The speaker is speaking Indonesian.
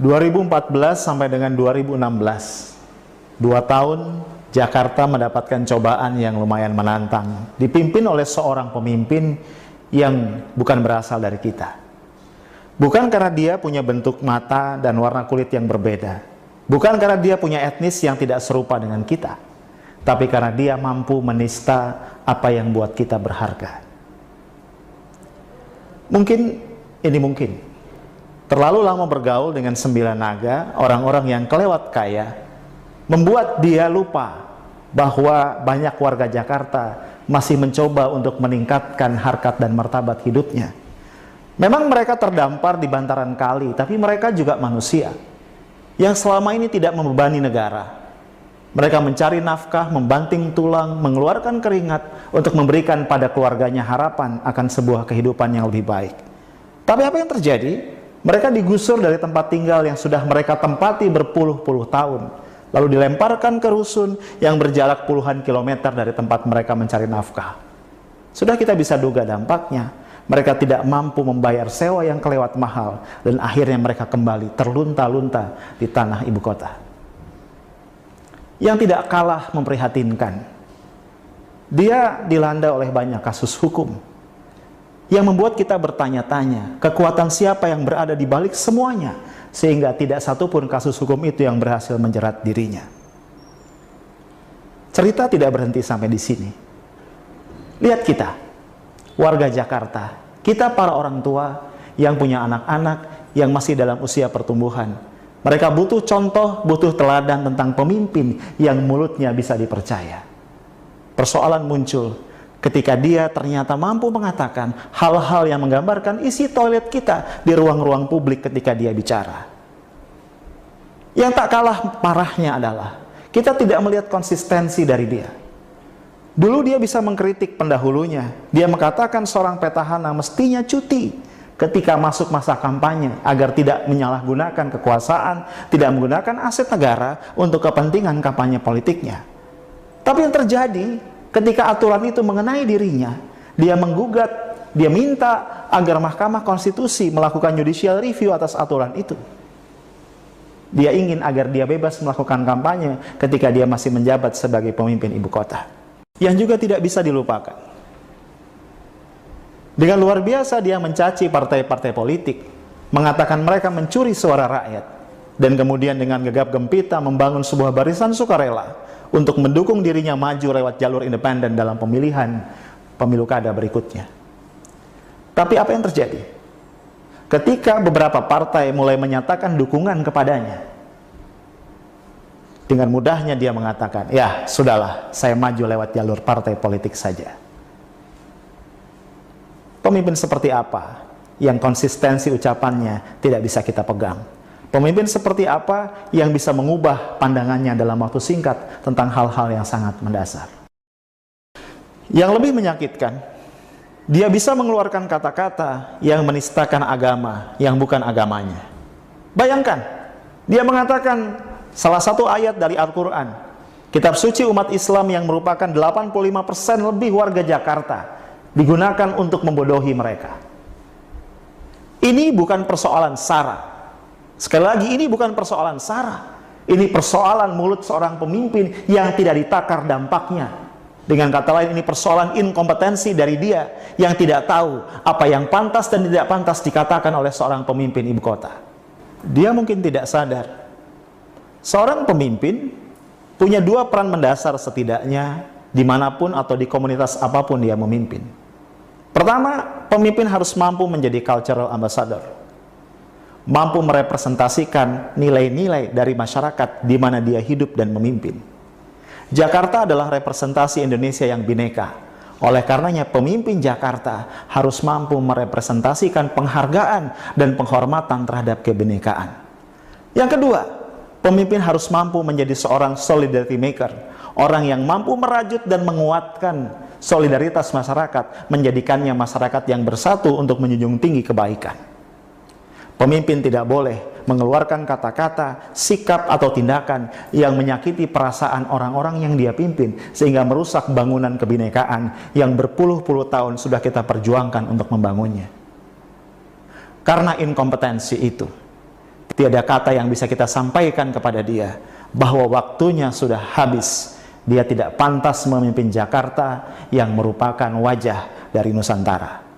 2014 sampai dengan 2016, 2 tahun Jakarta mendapatkan cobaan yang lumayan menantang, dipimpin oleh seorang pemimpin yang bukan berasal dari kita. Bukan karena dia punya bentuk mata dan warna kulit yang berbeda, bukan karena dia punya etnis yang tidak serupa dengan kita, tapi karena dia mampu menista apa yang buat kita berharga. Mungkin terlalu lama bergaul dengan 9 naga, orang-orang yang kelewat kaya, membuat dia lupa bahwa banyak warga Jakarta masih mencoba untuk meningkatkan harkat dan martabat hidupnya. Memang mereka terdampar di bantaran kali, tapi mereka juga manusia yang selama ini tidak membebani negara. Mereka mencari nafkah, membanting tulang, mengeluarkan keringat untuk memberikan pada keluarganya harapan akan sebuah kehidupan yang lebih baik. Tapi apa yang terjadi? Mereka digusur dari tempat tinggal yang sudah mereka tempati berpuluh-puluh tahun, lalu dilemparkan ke rusun yang berjarak puluhan kilometer dari tempat mereka mencari nafkah. Sudah kita bisa duga dampaknya. Mereka tidak mampu membayar sewa yang kelewat mahal, dan akhirnya mereka kembali terlunta-lunta di tanah ibu kota. Yang tidak kalah memprihatinkan, dia dilanda oleh banyak kasus hukum yang membuat kita bertanya-tanya kekuatan siapa yang berada di balik semuanya, sehingga tidak satupun kasus hukum itu yang berhasil menjerat dirinya. Cerita tidak berhenti sampai di sini. Lihat kita, warga Jakarta, kita para orang tua yang punya anak-anak yang masih dalam usia pertumbuhan. Mereka butuh contoh, butuh teladan tentang pemimpin yang mulutnya bisa dipercaya. Persoalan muncul ketika dia ternyata mampu mengatakan hal-hal yang menggambarkan isi toilet kita di ruang-ruang publik ketika dia bicara. Yang tak kalah parahnya adalah kita tidak melihat konsistensi dari dia. Dulu dia bisa mengkritik pendahulunya. Dia mengatakan seorang petahana mestinya cuti ketika masuk masa kampanye agar tidak menyalahgunakan kekuasaan, tidak menggunakan aset negara untuk kepentingan kampanye politiknya. Tapi yang terjadi ketika aturan itu mengenai dirinya, dia menggugat, dia minta agar Mahkamah Konstitusi melakukan judicial review atas aturan itu. Dia ingin agar dia bebas melakukan kampanye ketika dia masih menjabat sebagai pemimpin ibu kota. Yang juga tidak bisa dilupakan, dengan luar biasa dia mencaci partai-partai politik, mengatakan mereka mencuri suara rakyat, dan kemudian dengan gegap gempita membangun sebuah barisan sukarela untuk mendukung dirinya maju lewat jalur independen dalam pemilihan pemilu kada berikutnya. Tapi apa yang terjadi? Ketika beberapa partai mulai menyatakan dukungan kepadanya, dengan mudahnya dia mengatakan, ya sudahlah, saya maju lewat jalur partai politik saja. Pemimpin seperti apa yang konsistensi ucapannya tidak bisa kita pegang? Pemimpin seperti apa yang bisa mengubah pandangannya dalam waktu singkat tentang hal-hal yang sangat mendasar? Yang lebih menyakitkan, dia bisa mengeluarkan kata-kata yang menistakan agama yang bukan agamanya. Bayangkan, dia mengatakan salah satu ayat dari Al-Quran, kitab suci umat Islam yang merupakan 85% lebih warga Jakarta, digunakan untuk membodohi mereka. Ini bukan persoalan sara. Sekali lagi, ini bukan persoalan sara. Ini persoalan mulut seorang pemimpin yang tidak ditakar dampaknya. Dengan kata lain, ini persoalan inkompetensi dari dia yang tidak tahu apa yang pantas dan tidak pantas dikatakan oleh seorang pemimpin ibu kota. Dia mungkin tidak sadar, seorang pemimpin punya 2 peran mendasar setidaknya dimanapun atau di komunitas apapun dia memimpin. Pertama, pemimpin harus mampu menjadi cultural ambassador, mampu merepresentasikan nilai-nilai dari masyarakat di mana dia hidup dan memimpin. Jakarta adalah representasi Indonesia yang bineka. Oleh karenanya, pemimpin Jakarta harus mampu merepresentasikan penghargaan dan penghormatan terhadap kebinekaan. Yang kedua, pemimpin harus mampu menjadi seorang solidarity maker, orang yang mampu merajut dan menguatkan solidaritas masyarakat, menjadikannya masyarakat yang bersatu untuk menjunjung tinggi kebaikan. Pemimpin tidak boleh mengeluarkan kata-kata, sikap atau tindakan yang menyakiti perasaan orang-orang yang dia pimpin, sehingga merusak bangunan kebinekaan yang berpuluh-puluh tahun sudah kita perjuangkan untuk membangunnya. Karena inkompetensi itu, Tiada kata yang bisa kita sampaikan kepada dia bahwa waktunya sudah habis. Dia tidak pantas memimpin Jakarta yang merupakan wajah dari Nusantara.